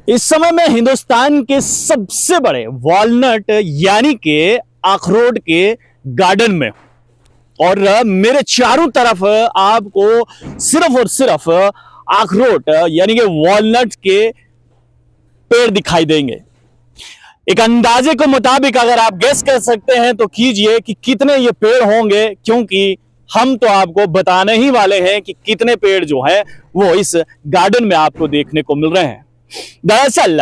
इस समय मैं हिंदुस्तान के सबसे बड़े वॉलनट यानी के अखरोट के गार्डन में हूं और मेरे चारों तरफ आपको सिर्फ और सिर्फ अखरोट यानी कि वॉलनट के पेड़ दिखाई देंगे। एक अंदाजे के मुताबिक अगर आप गेस कर सकते हैं तो कीजिए कि कितने ये पेड़ होंगे, क्योंकि हम तो आपको बताने ही वाले हैं कि कितने पेड़ जो हैं वो इस गार्डन में आपको देखने को मिल रहे हैं। दरअसल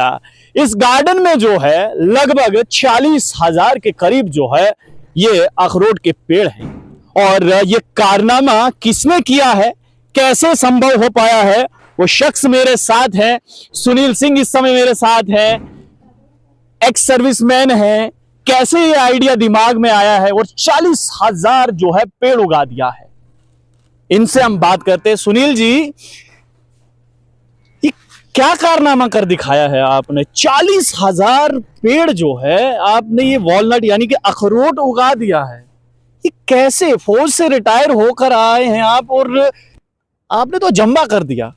इस गार्डन में जो है लगभग 40,000 के करीब जो है ये अखरोट के पेड़ हैं। और ये कारनामा किसने किया है, कैसे संभव हो पाया है, वो शख्स मेरे साथ है। सुनील सिंह इस समय मेरे साथ है, एक्स सर्विसमैन है। कैसे ये आइडिया दिमाग में आया है और 40,000 जो है पेड़ उगा दिया है, इनसे हम बात करते हैं। सुनील जी, ये क्या कारनामा कर दिखाया है आपने? 40,000 पेड़ जो है आपने ये वॉलनट यानी कि अखरोट उगा दिया है। ये कैसे? फौज से रिटायर होकर आए हैं आप और आपने तो जंबा कर दिया।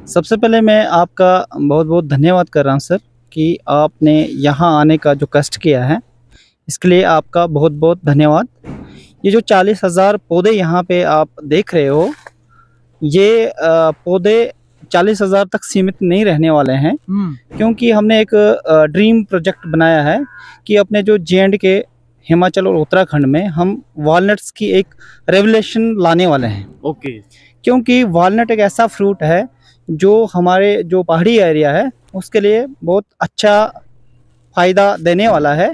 सबसे पहले मैं आपका बहुत बहुत धन्यवाद कर रहा हूं सर कि आपने यहाँ आने का जो कष्ट किया है, इसके लिए आपका बहुत बहुत धन्यवाद। ये जो 40,000 पौधे यहाँ पे आप देख रहे हो, ये पौधे 40,000 तक सीमित नहीं रहने वाले हैं, क्योंकि हमने एक ड्रीम प्रोजेक्ट बनाया है कि अपने जो J&K हिमाचल और उत्तराखंड में हम वॉलनट्स की एक रेवोल्यूशन लाने वाले हैं। ओके। क्योंकि वॉलनट एक ऐसा फ्रूट है जो हमारे जो पहाड़ी एरिया है उसके लिए बहुत अच्छा फ़ायदा देने वाला है।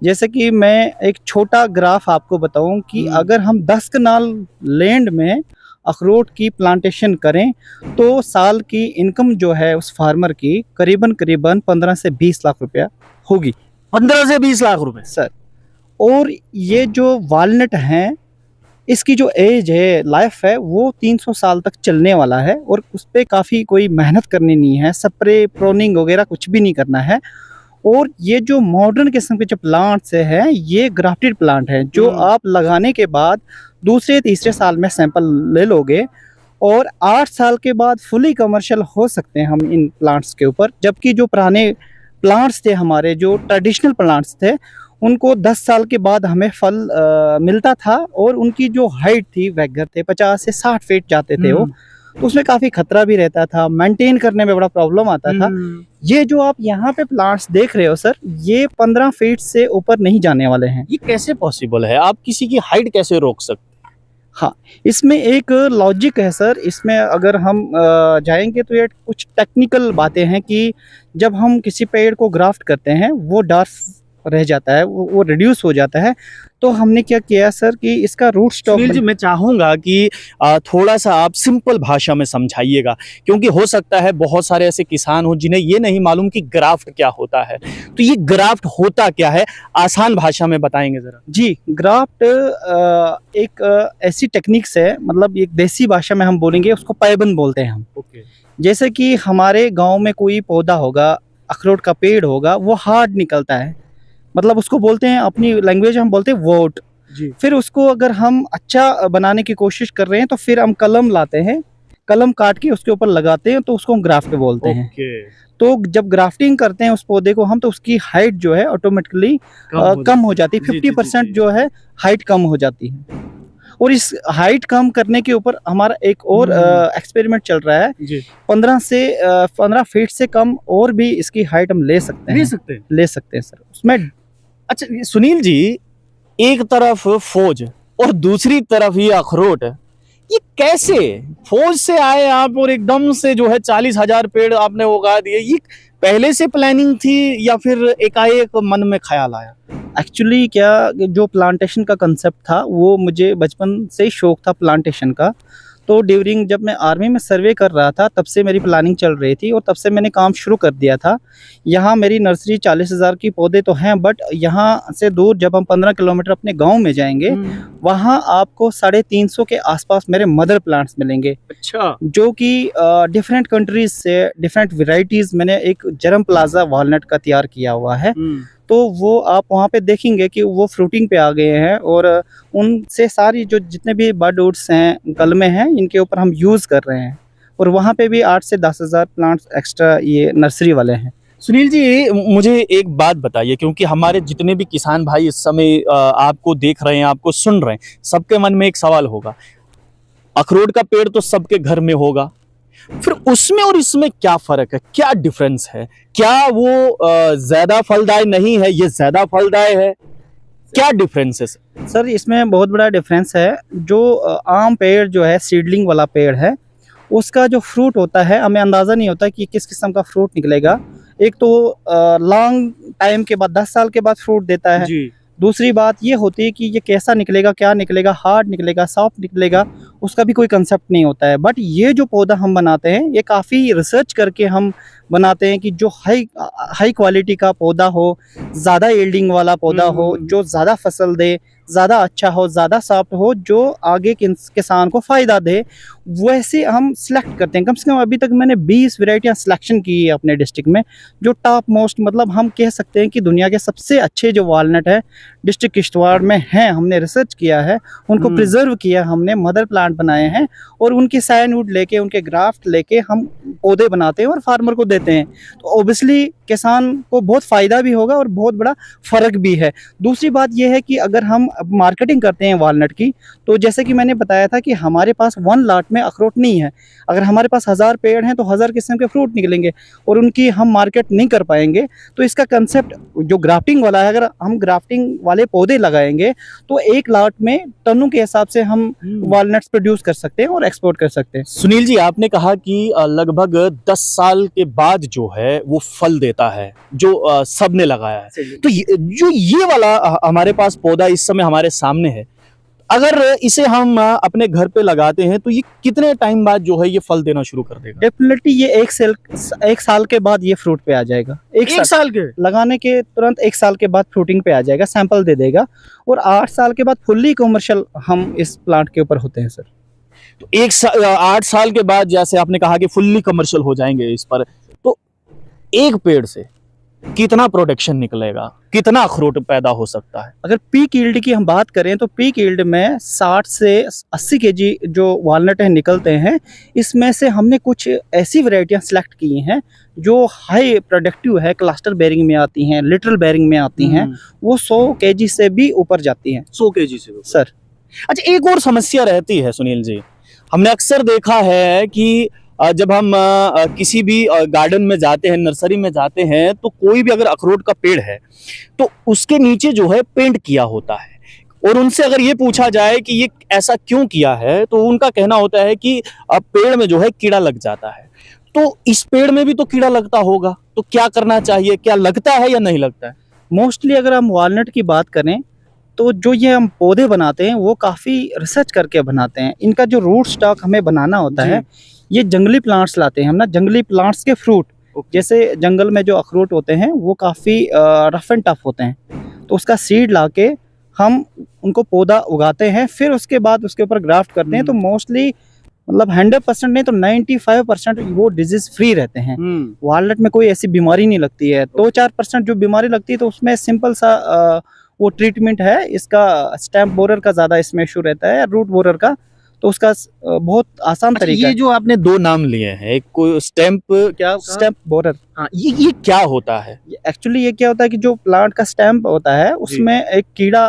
जैसे कि मैं एक छोटा ग्राफ आपको बताऊं कि अगर हम 10 कनाल लैंड में अखरोट की प्लांटेशन करें तो साल की इनकम जो है उस फार्मर की करीबन 15 से 20 लाख रुपया होगी। 15 से 20 लाख रुपए सर। और ये जो वॉलनट हैं, इसकी जो एज है, लाइफ है, वो 300 साल तक चलने वाला है और उस पर काफ़ी कोई मेहनत करनी नहीं है, स्प्रे प्रोनिंग वगैरह कुछ भी नहीं करना है। और ये जो मॉडर्न किस्म के जो प्लांट्स हैं, ये ग्राफ्टेड प्लांट हैं जो आप लगाने के बाद दूसरे तीसरे साल में सैंपल ले लोगे और 8 साल के बाद फुली कमर्शियल हो सकते हैं हम इन प्लांट्स के ऊपर। जबकि जो पुराने प्लांट्स थे, हमारे जो ट्रेडिशनल प्लांट्स थे, उनको 10 साल के बाद हमें फल मिलता था और उनकी जो हाइट थी, वैगर थे 50 से 60 फीट जाते थे वो, तो उसमें काफ़ी खतरा भी रहता था, मेंटेन करने में बड़ा प्रॉब्लम आता था। ये जो आप यहाँ पे प्लांट्स देख रहे हो सर, ये 15 फीट से ऊपर नहीं जाने वाले हैं। ये कैसे पॉसिबल है? आप किसी की हाइट कैसे रोक सकते? हाँ, इसमें एक लॉजिक है सर। इसमें अगर हम जाएंगे तो ये कुछ टेक्निकल बातें हैं कि जब हम किसी पेड़ को ग्राफ्ट करते हैं वो डार्क रह जाता है, वो रिड्यूस हो जाता है। तो हमने क्या किया सर कि इसका रूट स्टॉक। सुनील जी, मैं चाहूंगा कि थोड़ा सा आप सिंपल भाषा में समझाइएगा, क्योंकि हो सकता है बहुत सारे ऐसे किसान हो जिन्हें ये नहीं मालूम कि ग्राफ्ट क्या होता है। तो ये ग्राफ्ट होता क्या है, आसान भाषा में बताएंगे जरा? जी, ग्राफ्ट एक ऐसी टेक्निक्स है, मतलब एक देसी भाषा में हम बोलेंगे उसको पैबंद बोलते हैं हम। ओके। जैसे कि हमारे गाँव में कोई पौधा होगा, अखरोट का पेड़ होगा, वो हार्ड निकलता है, मतलब उसको बोलते हैं, अपनी लैंग्वेज हम बोलते हैं वोट। फिर उसको अगर हम अच्छा बनाने की कोशिश कर रहे हैं तो फिर हम कलम लाते हैं, कलम काट के उसके ऊपर लगाते हैं, तो उसको हम ग्राफ्ट बोलते हैं। तो जब ग्राफ्टिंग करते हैं उस पौधे को हम, तो उसकी हाइट जो है ऑटोमेटिकली कम हो जाती है। 50% जो है हाइट कम हो जाती है। और इस हाइट कम करने के ऊपर हमारा एक और एक्सपेरिमेंट चल रहा है। 15 फीट से कम और भी इसकी हाइट हम ले सकते हैं सर उसमें। अच्छा सुनील जी, एक तरफ फौज और दूसरी तरफ ये अखरोट, ये कैसे? फौज से आए आप और एकदम से जो है 40,000 पेड़ आपने उगा दिए। ये पहले से प्लानिंग थी या फिर एकाएक मन में ख्याल आया? एक्चुअली क्या, जो प्लांटेशन का कंसेप्ट था वो मुझे बचपन से ही शौक था प्लांटेशन का। तो ड्यूरिंग जब मैं आर्मी में सर्वे कर रहा था तब से मेरी प्लानिंग चल रही थी और तब से मैंने काम शुरू कर दिया था। यहाँ मेरी नर्सरी 40,000 की पौधे तो हैं, बट यहाँ से दूर जब हम 15 किलोमीटर अपने गांव में जाएंगे, वहाँ आपको 350 के आसपास मेरे मदर प्लांट्स मिलेंगे। अच्छा। जो कि डिफरेंट कंट्रीज से डिफरेंट वेराइटीज़ मैंने एक जरम प्लाजा वॉलनट का तैयार किया हुआ है। तो वो आप वहाँ पे देखेंगे कि वो फ्रूटिंग पे आ गए हैं और उनसे सारी जो जितने भी बर्ड वुड्स हैं, कलमे हैं, इनके ऊपर हम यूज़ कर रहे हैं और वहाँ पे भी 8 से 10,000 प्लांट्स एक्स्ट्रा ये नर्सरी वाले हैं। सुनील जी, मुझे एक बात बताइए, क्योंकि हमारे जितने भी किसान भाई इस समय आपको देख रहे हैं, आपको सुन रहे हैं, सबके मन में एक सवाल होगा। अखरोट का पेड़ तो सबके घर में होगा, फिर उसमें और इसमें क्या फर्क है, क्या डिफरेंस है? क्या वो ज्यादा फलदायी नहीं है, ये ज्यादा फलदायी है? क्या डिफरेंस है सर इसमें बहुत बड़ा डिफरेंस है। जो आम पेड़ जो है सीडलिंग वाला पेड़ है, उसका जो फ्रूट होता है हमें अंदाज़ा नहीं होता कि किस किस्म का फ्रूट निकलेगा। एक तो लॉन्ग टाइम के बाद 10 साल के बाद फ्रूट देता है। जी। दूसरी बात ये होती है कि ये कैसा निकलेगा, क्या निकलेगा, हार्ड निकलेगा, सॉफ्ट निकलेगा, उसका भी कोई कंसेप्ट नहीं होता है। बट ये जो पौधा हम बनाते हैं ये काफ़ी रिसर्च करके हम बनाते हैं कि जो हाई क्वालिटी का पौधा हो, ज़्यादा यील्डिंग वाला पौधा हो, जो ज़्यादा फसल दे, ज़्यादा अच्छा हो, ज़्यादा सॉफ्ट हो, जो आगे किसान को फ़ायदा दे, वैसे हम सिलेक्ट करते हैं। कम से कम अभी तक मैंने 20 वैरायटियाँ सिलेक्शन की है अपने डिस्ट्रिक्ट में, जो टॉप मोस्ट मतलब हम कह सकते हैं कि दुनिया के सबसे अच्छे जो वालनट है डिस्ट्रिक्ट किश्तवाड़ में हैं। हमने रिसर्च किया है, उनको प्रिजर्व किया, हमने मदर प्लांट बनाए हैं और उनकी साइनवुड लेके, उनके ग्राफ्ट लेके हम पौधे बनाते हैं और फार्मर को देते हैं। तो ओबियसली किसान को बहुत फ़ायदा भी होगा और बहुत बड़ा फ़र्क भी है। दूसरी बात यह है कि अगर हम मार्केटिंग करते हैं वालनट की, तो जैसे कि मैंने बताया था कि हमारे पास 1 लॉट में अखरोट नहीं है। अगर हमारे पास 1000 पेड़ हैं तो 1000 किस्म के फ्रूट निकलेंगे और उनकी हम मार्केट नहीं कर पाएंगे। तो इसका कंसेप्ट जो ग्राफ्टिंग वाला है, अगर हम ग्राफ्टिंग वाले पौधे लगाएंगे तो 1 लॉट में टनों के हिसाब से हम वालनट्स प्रोड्यूस कर सकते हैं और एक्सपोर्ट कर सकते हैं। सुनील जी, आपने कहा कि लगभग 10 साल के बाद जो है वो फल देता है, जो सबने लगाया है। तो जो ये वाला हमारे पास पौधा इस समय हमारे सामने है, अगर इसे हम अपने घर पे लगाते हैं तो ये कितने टाइम बाद जो है ये फल देना शुरू कर देगा? डेफिनेटली ये 1 साल के बाद ये फ्रूट पे आ जाएगा। एक साल के लगाने के तुरंत 1 साल के बाद फ्रूटिंग पे आ जाएगा, सैंपल दे देगा और 8 साल के बाद फुल्ली कमर्शियल हम इस प्लांट के ऊपर होते हैं सर। तो 8 साल के बाद जैसे आपने कहा कि फुल्ली कमर्शियल हो जाएंगे इस पर, तो एक पेड़ से कितना प्रोडक्शन निकलेगा, कितना अखरोट पैदा हो सकता है? अगर पीक यील्ड की हम बात करें तो पीक यील्ड में 60 से 80 केजी जो वालनट है निकलते हैं। इसमें से हमने कुछ ऐसी वैरायटियां सिलेक्ट की हैं जो हाई प्रोडक्टिव है, क्लस्टर बेरिंग में आती हैं, लिटरल बेरिंग में आती हैं, वो 100 केजी से भी ऊपर जाती हैं। 100 केजी से सर। अच्छा, एक और समस्या रहती है सुनील जी, हमने अक्सर देखा है कि जब हम किसी भी गार्डन में जाते हैं, नर्सरी में जाते हैं, तो कोई भी अगर अखरोट का पेड़ है तो उसके नीचे जो है पेंट किया होता है, और उनसे अगर ये पूछा जाए कि ये ऐसा क्यों किया है तो उनका कहना होता है कि पेड़ में जो है कीड़ा लग जाता है। तो इस पेड़ में भी तो कीड़ा लगता होगा, तो क्या करना चाहिए, क्या लगता है या नहीं लगता है? मोस्टली अगर हम वालनट की बात करें तो जो ये हम पौधे बनाते हैं वो काफ़ी रिसर्च करके बनाते हैं। इनका जो रूट स्टॉक हमें बनाना होता है, ये जंगली प्लांट्स लाते हैं हम ना, जंगली प्लांट्स के फ्रूट। जैसे जंगल में जो अखरोट होते हैं वो काफ़ी रफ एंड टफ होते हैं, तो उसका सीड लाके हम उनको पौधा उगाते हैं, फिर उसके बाद उसके ऊपर ग्राफ्ट करते हैं। तो मोस्टली मतलब 100% नहीं तो 95% वो डिजीज फ्री रहते हैं। वालनट में कोई ऐसी बीमारी नहीं लगती है। 2-4% जो बीमारी लगती है तो उसमें सिंपल सा वो ट्रीटमेंट है। इसका स्टैम्प बोरर का ज़्यादा इसमें इशू रहता है, रूट बोरर का, तो उसका बहुत आसान तरीका ये जो आपने 2 नाम लिए हैं, एक को स्टैम्प, क्या स्टैम्प बोरर, हाँ, ये क्या होता है? एक्चुअली ये क्या होता है कि जो प्लांट का स्टैम्प होता है उसमें एक कीड़ा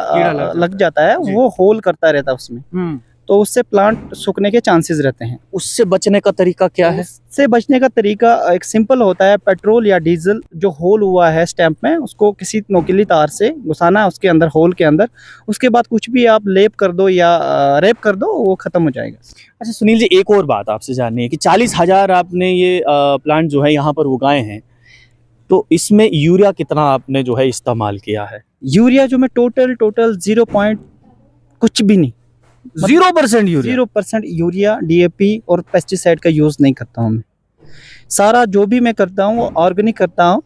लग जाता है, वो होल करता रहता है उसमें, तो उससे प्लांट सूखने के चांसेस रहते हैं। उससे बचने का तरीका क्या है? उससे बचने का तरीका एक सिंपल होता है, पेट्रोल या डीजल जो होल हुआ है स्टैम्प में उसको किसी नोकीली तार से घुसाना है उसके अंदर, होल के अंदर। उसके बाद कुछ भी आप लेप कर दो या रैप कर दो, वो खत्म हो जाएगा। अच्छा सुनील जी, एक और बात आपसे जाननी है कि 40,000 आपने ये प्लांट जो है यहाँ पर उगाए हैं, तो इसमें यूरिया कितना आपने जो है इस्तेमाल किया है? यूरिया जो मैं टोटल 0 पॉइंट कुछ भी नहीं, 0% यूरिया, 0% यूरिया, DAP और पेस्टिसाइड का यूज़ नहीं करता हूँ मैं। सारा जो भी मैं करता हूँ वो ऑर्गेनिक करता हूँ,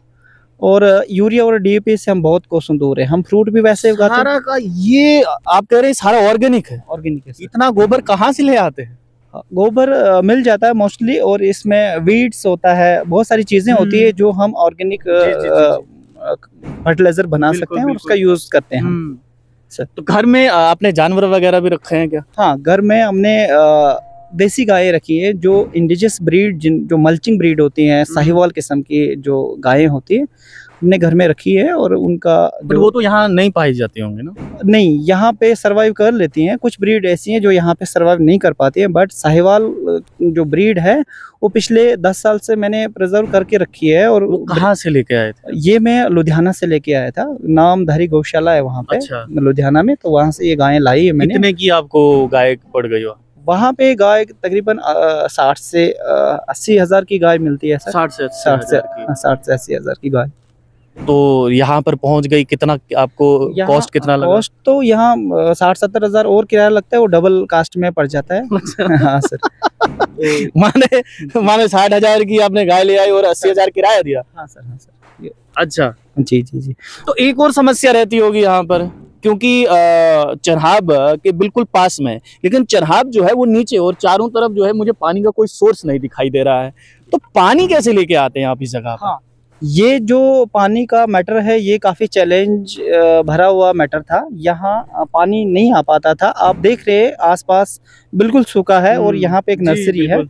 और यूरिया और DAP से हम बहुत कोसों दूर है। हम फ्रूट भी वैसे उगाते हैं। सारा का ये आप कह रहे हैं सारा ऑर्गेनिक है? ऑर्गेनिक है। इतना गोबर कहाँ से ले आते हैं? गोबर मिल जाता है मोस्टली, और इसमें वीड्स होता है, बहुत सारी चीज़ें होती है जो हम ऑर्गेनिक फर्टिलाइजर बना सकते हैं और उसका यूज़ करते हैं हम। तो घर में आपने जानवर वगैरह भी रखे हैं क्या? हाँ, घर में हमने देसी गायें रखी है, जो इंडिजियस ब्रीड, जो मल्चिंग ब्रीड होती हैं, साहिवाल किस्म की जो गायें होती है, हमने घर में रखी है। और उनका बट वो तो यहाँ नहीं पाई जाती होंगी ना? नहीं, यहाँ पे सरवाइव कर लेती हैं। कुछ ब्रीड ऐसी हैं जो यहाँ पे सरवाइव नहीं कर पाती हैं, बट साहिवाल जो ब्रीड है वो पिछले 10 साल से मैंने प्रिजर्व करके रखी है। और वो कहाँ से लेके आए थे? ये मैं लुधियाना से लेके आया था, नामधारी गौशाला है वहाँ पे। अच्छा। लुधियाना में, तो वहाँ से ये गायें लाई है मैंने। कितने की आपको गाय पड़ गई हो? वहाँ पे गाय तकरीबन 60 से 80 हज़ार की गाय मिलती है सर। 60 से 60 से 80 हज़ार की गाय। तो यहाँ पर पहुँच गई, कितना आपको कॉस्ट कितना लगा? कॉस्ट तो यहाँ 60-70 हज़ार और किराया लगता है, वो डबल कास्ट में पड़ जाता है। हाँ सर। माने 60,000 की आपने गाय ले आई और 80,000 किराया दिया? हाँ सर, हाँ सर। अच्छा। जी जी जी। तो एक और समस्या रहती होगी यहाँ पर, क्योंकि चरहाब के बिल्कुल पास में है, लेकिन चरहाब जो है वो नीचे और चारों तरफ जो है मुझे पानी का कोई सोर्स नहीं दिखाई दे रहा है। तो पानी कैसे लेके आते हैं आप इस जगह पर? हाँ, ये जो पानी का मैटर है ये काफ़ी चैलेंज भरा हुआ मैटर था। यहाँ पानी नहीं आ पाता था। आप देख रहे हैं आसपास बिल्कुल सूखा है और यहाँ पे एक नर्सरी है।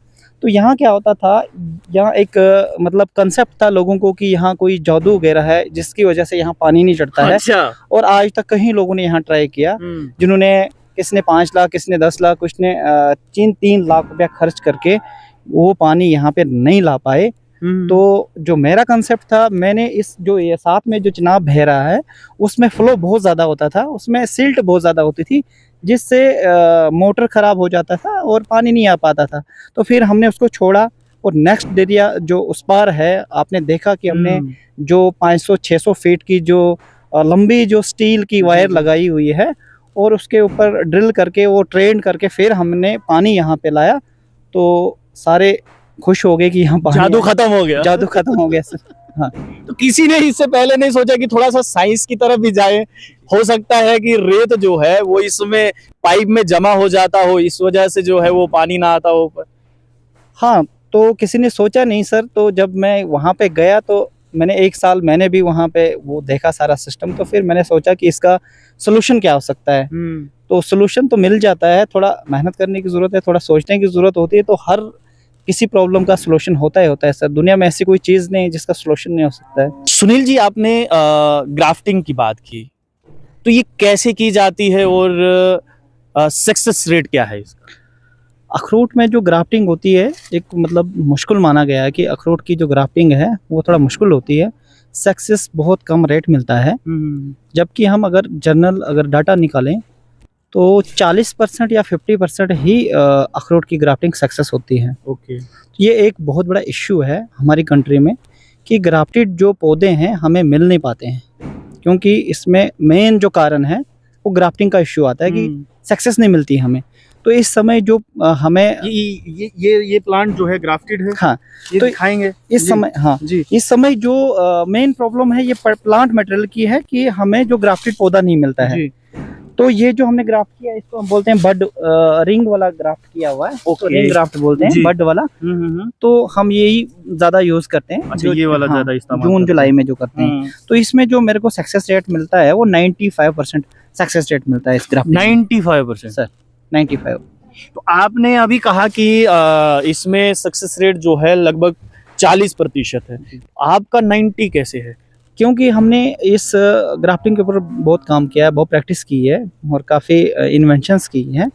तो यहाँ क्या होता था, यहाँ एक मतलब कंसेप्ट था लोगों को कि यहाँ कोई जादू वगैरह है जिसकी वजह से यहाँ पानी नहीं चढ़ता है। अच्छा। और आज तक कई लोगों ने यहाँ ट्राई किया, जिन्होंने, किसने 5 लाख, किसने 10 लाख, कुछ ने 3 लाख रुपया खर्च करके वो पानी यहाँ पे नहीं ला पाए। तो जो मेरा कंसेप्ट था, मैंने इस जो ये साथ में जो चिनाब बह रहा है उसमें फ्लो बहुत ज़्यादा होता था, उसमें सिल्ट बहुत ज़्यादा होती थी, जिससे मोटर ख़राब हो जाता था और पानी नहीं आ पाता था। तो फिर हमने उसको छोड़ा और नेक्स्ट एरिया जो उस पार है, आपने देखा कि हमने जो 500-600 फीट की जो लंबी जो स्टील की वायर लगाई हुई है और उसके ऊपर ड्रिल करके वो ट्रेन करके फिर हमने पानी यहाँ पे लाया। तो सारे खुश हो गए कि यहाँ जादू खत्म हो गया। जादू खत्म हो गया सर। हाँ। तो किसी ने इससे पहले नहीं सोचा कि थोड़ा सा साइंस की तरफ भी जाए? हो सकता है कि रेत जो है वो इसमें पाइप में जमा हो जाता हो, इस वजह से जो है वो पानी ना आता हो ऊपर। हाँ, तो किसी ने सोचा नहीं सर। तो जब मैं वहाँ पे गया तो मैंने 1 साल मैंने भी वहाँ पे वो देखा सारा सिस्टम। तो फिर मैंने सोचा कि इसका सोल्यूशन क्या हो सकता है। तो सोल्यूशन तो मिल जाता है, थोड़ा मेहनत करने की ज़रूरत है, थोड़ा सोचने की ज़रूरत होती है। तो हर किसी प्रॉब्लम का सोल्यूशन होता है सर। दुनिया में ऐसी कोई चीज़ नहीं है जिसका सोल्यूशन नहीं हो सकता है। सुनील जी, आपने ग्राफ्टिंग की बात की, तो ये कैसे की जाती है और सक्सेस रेट क्या है इसका? अखरोट में जो ग्राफ्टिंग होती है, एक मतलब मुश्किल माना गया है कि अखरोट की जो ग्राफ्टिंग है वो थोड़ा मुश्किल होती है। सक्सेस बहुत कम रेट मिलता है। जबकि हम अगर डाटा निकालें तो 40% या 50% ही अखरोट की ग्राफ्टिंग सक्सेस होती है। ओके। ये एक बहुत बड़ा इश्यू है हमारी कंट्री में कि ग्राफ्टेड जो पौधे हैं हमें मिल नहीं पाते हैं, क्योंकि इसमें मेन जो कारण है वो ग्राफ्टिंग का इश्यू आता है कि सक्सेस नहीं मिलती हमें। तो इस समय जो हमें ये प्लांट जो है ग्राफ्टेड है। हाँ, ये तो दिखाएंगे इस समय, हाँ जी, इस समय जो मेन प्रॉब्लम है ये प्लांट मटेरियल की है कि हमें जो ग्राफ्टेड पौधा नहीं मिलता है जी। तो ये जो हमने ग्राफ्ट किया इसको हम बोलते हैं बड, रिंग वाला ग्राफ्ट किया हुआ है। तो रिंग ग्राफ्ट बोलते हैं, बड वाला। तो हम यही ज्यादा यूज करते हैं। अच्छा, ये वाला ज्यादा इस्तेमाल जून जुलाई में जो करते हैं। तो इसमें जो मेरे को सक्सेस रेट मिलता है वो 95% सक्सेस रेट मिलता है इस ग्राफ्ट। 95% सर, 95। तो आपने अभी कहा कि इसमें सक्सेस रेट जो है लगभग 40% है, आपका 90 कैसे है? क्योंकि हमने इस ग्राफ्टिंग के ऊपर बहुत काम किया है, बहुत प्रैक्टिस की है और काफ़ी इन्वेंशंस की हैं,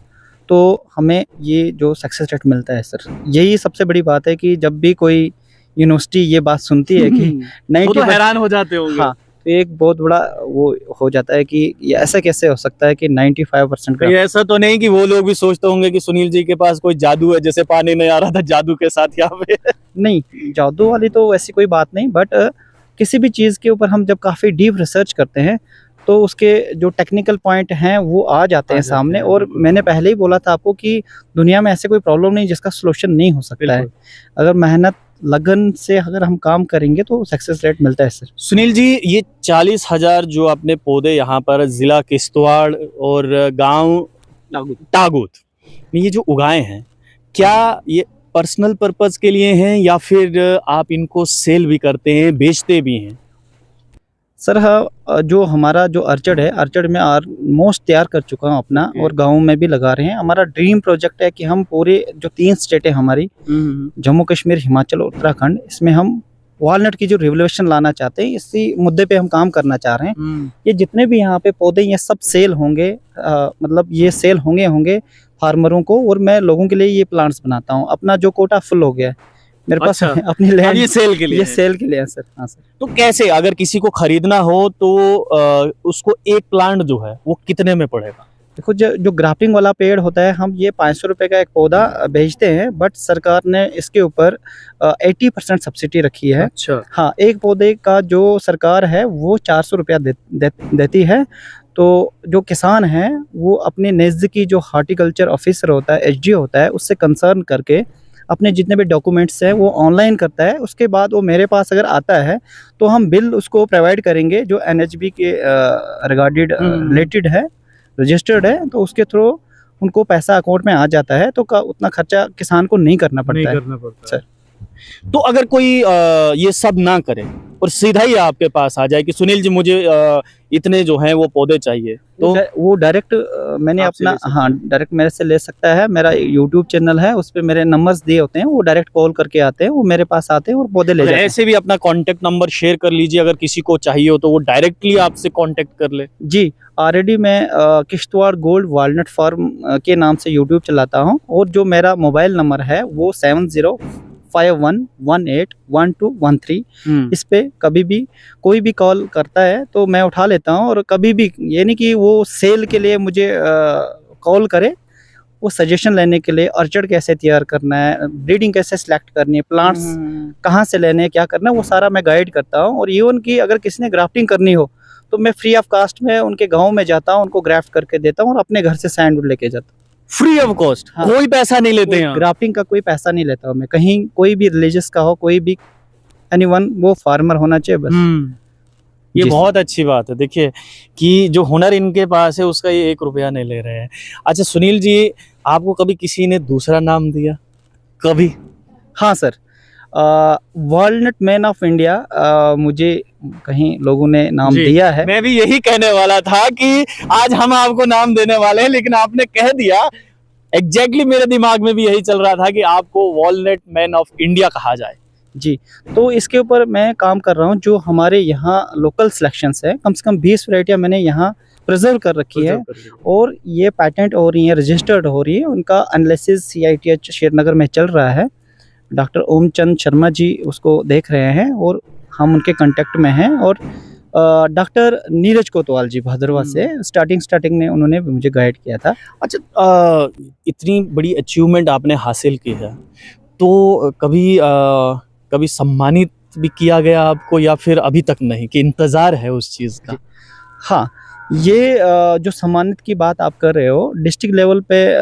तो हमें ये जो सक्सेस रेट मिलता है सर। यही सबसे बड़ी बात है कि जब भी कोई यूनिवर्सिटी ये बात सुनती है कि 90, वो तो हैरान हो जाते होंगे। हाँ, तो एक बहुत बड़ा वो हो जाता है कि ये ऐसा कैसे हो सकता है कि 95% का। ऐसा तो नहीं कि वो लोग भी सोचते होंगे कि सुनील जी के पास कोई जादू है, जैसे पानी नहीं आ रहा था जादू के साथ यहाँ पे? नहीं, जादू वाली तो ऐसी कोई बात नहीं, बट किसी भी चीज़ के ऊपर हम जब काफ़ी डीप रिसर्च करते हैं तो उसके जो टेक्निकल पॉइंट हैं वो आ जाते हैं सामने। और मैंने पहले ही बोला था आपको कि दुनिया में ऐसे कोई प्रॉब्लम नहीं जिसका सोल्यूशन नहीं हो सकता है। अगर मेहनत लगन से अगर हम काम करेंगे तो सक्सेस रेट मिलता है सर। सुनील जी, ये 40,000 जो अपने पौधे यहाँ पर जिला किश्तवाड़ और गांव टागोत में ये जो उगाए हैं, क्या ये पर्सनल पर्पस के लिए हैं या फिर आप इनको सेल भी करते हैं, बेचते भी हैं? सर हाँ, जो हमारा जो अर्चड है, अर्चड में ऑलमोस्ट तैयार कर चुका हूँ अपना, Okay. और गाँव में भी लगा रहे हैं। हमारा ड्रीम प्रोजेक्ट है कि हम पूरे जो 3 स्टेट है हमारी, जम्मू कश्मीर, हिमाचल और उत्तराखंड, इसमें हम वॉलनट की जो रिवोल्यूशन लाना चाहते हैं, इसी मुद्दे पे हम काम करना चाह रहे हैं। ये जितने भी यहाँ पे पौधे, ये सब सेल होंगे, मतलब ये सेल होंगे फार्मरों को, और मैं लोगों के लिए ये प्लांट्स बनाता हूँ। अपना जो कोटा फुल हो गया है मेरे पास, अच्छा। अपनी अब लैंड ये सेल के लिए ये है। सेल के लिए है सर। हाँ सर। तो कैसे, अगर किसी को खरीदना हो तो उसको एक प्लांट जो है वो कितने में पड़ेगा? देखो, जो ग्राफ्टिंग वाला पेड़ होता है, हम ये 500 रुपये का एक पौधा भेजते हैं, बट सरकार ने इसके ऊपर 80% सब्सिडी रखी है। अच्छा। हाँ, एक पौधे का जो सरकार है वो 400 रुपया देती है। तो जो किसान हैं वो अपने नज़दीकी जो हार्टिकल्चर ऑफिसर होता है, एचडीओ होता है, उससे कंसर्न करके अपने जितने भी डॉक्यूमेंट्स हैं वो ऑनलाइन करता है। उसके बाद वो मेरे पास अगर आता है तो हम बिल उसको प्रोवाइड करेंगे जो एनएचबी के रिगार्डेड रिलेटेड है, रजिस्टर्ड है, तो उसके थ्रू उनको पैसा अकाउंट में आ जाता है। तो उतना खर्चा किसान को नहीं करना पड़ता है सर। तो अगर कोई ये सब ना करे और सीधा ही आपके पास आ जाए कि सुनील जी मुझे इतने जो हैं वो पौधे चाहिए, तो वो डायरेक्ट मैंने आपसे अपना, ले सकते हाँ, डायरेक्ट मेरे से ले सकता है। मेरा यूट्यूब चैनल है, उस पर मेरे नंबर्स दिए होते हैं, वो डायरेक्ट कॉल करके आते हैं, वो मेरे पास आते हैं और पौधे ले अगर जाते हैं। ऐसे भी अपना कांटेक्ट नंबर शेयर कर लीजिए, अगर किसी को चाहिए हो तो वो डायरेक्टली आपसे कांटेक्ट कर ले। जी, ऑलरेडी मैं किश्तवाड़ गोल्ड वॉलनट फार्म के नाम से यूट्यूब चलाता हूँ, और जो मेरा मोबाइल नंबर है वो 7051181213। इस पे कभी भी कोई भी कॉल करता है तो मैं उठा लेता हूँ। और कभी भी ये नहीं कि वो सेल के लिए मुझे कॉल करे, वो सजेशन लेने के लिए, ऑर्चर्ड कैसे तैयार करना है, ब्रीडिंग कैसे सिलेक्ट करनी है, प्लांट्स कहाँ से लेने हैं, क्या करना है, वो सारा मैं गाइड करता हूँ। और इवन की अगर किसी ने ग्राफ्टिंग करनी हो तो मैं फ्री ऑफ कास्ट में उनके गांव में जाता हूँ, उनको ग्राफ्ट करके देता हूँ और अपने घर से सैंडवुड लेके जाता हूँ। फ्री ऑफ कॉस्ट, हाँ। कोई पैसा नहीं लेते हैं। ग्राफ्टिंग का कोई पैसा नहीं लेता हूँ मैं, कहीं कोई भी रिलीजियस का हो, कोई भी एनीवन, वो फार्मर होना चाहिए बस। ये जी बहुत अच्छी बात है। देखिए कि जो हुनर इनके पास है उसका ये 1 रुपया नहीं ले रहे हैं। अच्छा सुनील जी, आपको कभी किसी ने दूसरा नाम दिया कभी? हाँ sir, walnut man of India मुझे कहीं लोगों ने नाम जी, दिया है। मैं भी यही कहने वाला था कि आज हम आपको नाम देने वाले हैं, लेकिन आपने कह दिया। एग्जैक्टली मेरे दिमाग में भी यही चल रहा था कि आपको वॉलनट मैन ऑफ इंडिया कहा जाए। जी, तो इसके ऊपर मैं काम कर रहा हूँ। जो हमारे यहाँ लोकल सिलेक्शंस है, कम से कम 20 वैरायटियाँ मैंने यहाँ प्रिजर्व कर रखी है, और ये पैटेंट हो रही है, रजिस्टर्ड हो रही है। उनका एनालिसिस CITH श्रीनगर में चल रहा है। डॉक्टर ओमचंद शर्मा जी उसको देख रहे हैं और हम उनके कांटेक्ट में हैं। और डॉक्टर नीरज कोतवाल जी भदरवा से स्टार्टिंग ने उन्होंने भी मुझे गाइड किया था। अच्छा, इतनी बड़ी अचीवमेंट आपने हासिल की है, तो कभी सम्मानित भी किया गया आपको, या फिर अभी तक नहीं, कि इंतज़ार है उस चीज़ का? हाँ, ये जो सम्मानित की बात आप कर रहे हो, डिस्ट्रिक्ट लेवल पे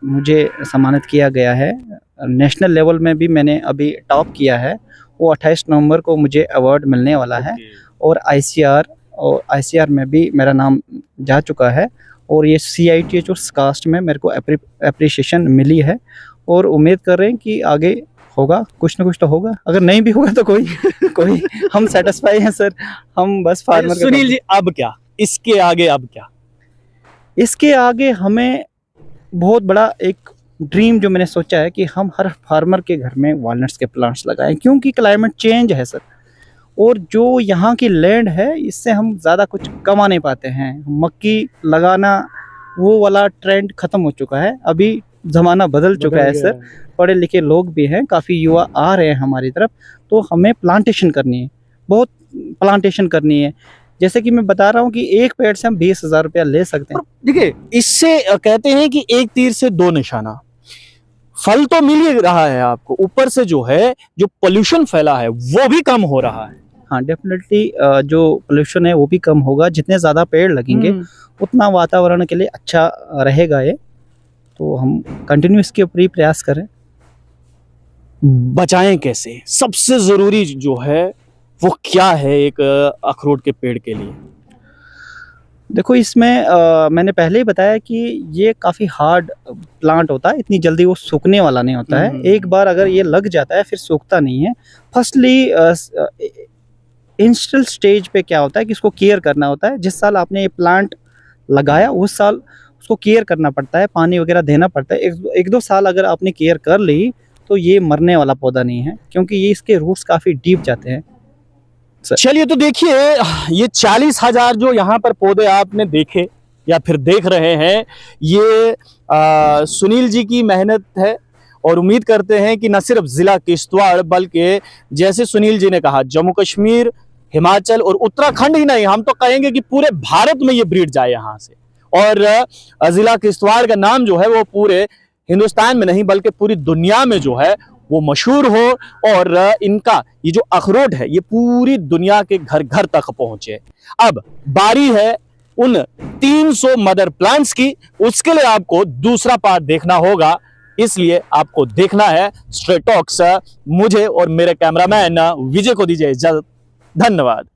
मुझे सम्मानित किया गया है। नेशनल लेवल में भी मैंने अभी टॉप किया है, वो 28 नवंबर को मुझे अवार्ड मिलने वाला है। और ICR में भी मेरा नाम जा चुका है, और ये CITH और कास्ट में मेरे को अप्रिशिएशन मिली है। और उम्मीद कर रहे हैं कि आगे होगा, कुछ ना कुछ तो होगा। अगर नहीं भी होगा तो कोई हम सेटिस्फाई हैं सर। हम बस फार्मर। सुनील जी, अब क्या इसके आगे, अब क्या? इसके आगे हमें बहुत बड़ा एक ड्रीम जो मैंने सोचा है कि हम हर फार्मर के घर में वॉलनट्स के प्लांट्स लगाएं, क्योंकि क्लाइमेट चेंज है सर, और जो यहाँ की लैंड है इससे हम ज़्यादा कुछ कमा नहीं पाते हैं। मक्की लगाना वो वाला ट्रेंड ख़त्म हो चुका है, अभी ज़माना बदल चुका है सर। पढ़े लिखे लोग भी हैं, काफ़ी युवा आ रहे हैं हमारी तरफ, तो हमें प्लांटेशन करनी है, बहुत प्लांटेशन करनी है। जैसे कि मैं बता रहा हूँ कि एक पेड़ से हम 20,000 रुपया ले सकते हैं। देखिए, इससे कहते हैं कि एक तीर से 2 निशाना। फल तो मिल ही रहा है आपको, ऊपर से जो है जो पोल्यूशन फैला है वो भी कम हो रहा है। हाँ, डेफिनेटली जो पोल्यूशन है वो भी कम होगा। जितने ज़्यादा पेड़ लगेंगे उतना वातावरण के लिए अच्छा रहेगा ये। तो हम कंटिन्यू इसके ऊपर ही प्रयास करें। बचाएं कैसे, सबसे जरूरी जो है वो क्या है एक अखरोट के पेड़ के लिए? देखो, इसमें मैंने पहले ही बताया कि ये काफ़ी हार्ड प्लांट होता है, इतनी जल्दी वो सूखने वाला नहीं होता है। एक बार अगर ये लग जाता है फिर सूखता नहीं है। फर्स्टली इंस्टल स्टेज पे क्या होता है कि इसको केयर करना होता है। जिस साल आपने ये प्लांट लगाया उस साल उसको केयर करना पड़ता है, पानी वगैरह देना पड़ता है। एक दो साल अगर आपने केयर कर ली तो ये मरने वाला पौधा नहीं है, क्योंकि ये इसके रूट्स काफ़ी डीप जाते हैं। चलिए, तो देखिए, ये 40,000 जो यहाँ पर पौधे आपने देखे या फिर देख रहे हैं, ये सुनील जी की मेहनत है। और उम्मीद करते हैं कि न सिर्फ जिला किश्तवाड़ बल्कि जैसे सुनील जी ने कहा, जम्मू कश्मीर, हिमाचल और उत्तराखंड ही नहीं, हम तो कहेंगे कि पूरे भारत में ये ब्रीड जाए यहाँ से। और जिला किश्तवाड़ का नाम जो है वो पूरे हिंदुस्तान में नहीं बल्कि पूरी दुनिया में जो है वो मशहूर हो, और इनका ये जो अखरोट है ये पूरी दुनिया के घर घर तक पहुंचे। अब बारी है उन 300 मदर प्लांट्स की। उसके लिए आपको दूसरा पार्ट देखना होगा, इसलिए आपको देखना है स्ट्रे टॉक्स। मुझे और मेरे कैमरामैन विजय को दीजिए इजाजत। धन्यवाद।